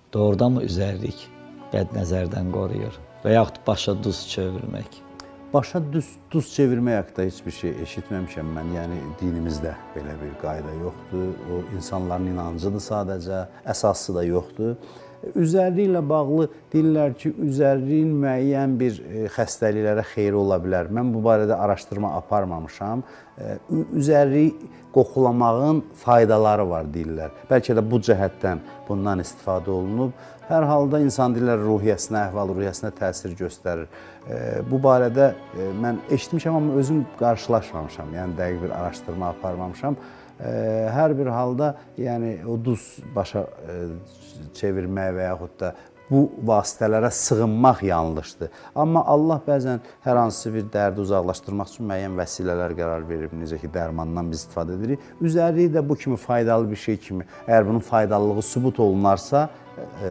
Doğrudanmı üzərlik bədnəzərdən qoruyur və yaxud başa duz çevirmək? Başa duz çevirmək haqqında heç bir şey eşitməmişəm mən. Yəni dinimizdə belə bir qayda yoxdur. O insanların inancıdır sadəcə, əsası da yoxdur. Üzərliklə bağlı deyirlər ki, üzərliyin müəyyən bir xəstəliklərə xeyri ola bilər. Mən bu barədə araşdırma aparmamışam. Üzərliyi qoxulamağın faydaları var deyirlər. Bəlkə də bu cəhətdən bundan istifadə olunub. Hər halda insan deyirlər ruhiyyəsinə, əhval-ruhiyyəsinə təsir göstərir. Bu barədə mən eşitmişəm, amma özüm qarşılaşmamışam. Yəni dəqiq bir araşdırma aparmamışam. Hər bir halda yəni o duz başa çevirmək və yaxud da bu vasitələrə sığınmaq yanlışdır. Amma Allah bəzən hər hansı bir dərdi uzaqlaşdırmaq üçün müəyyən vəsilələr qərar verir. Necə ki, dərmandan biz istifadə edirik. Üzərliyi də bu kimi faydalı bir şey kimi, əgər bunun faydalılığı sübut olunarsa,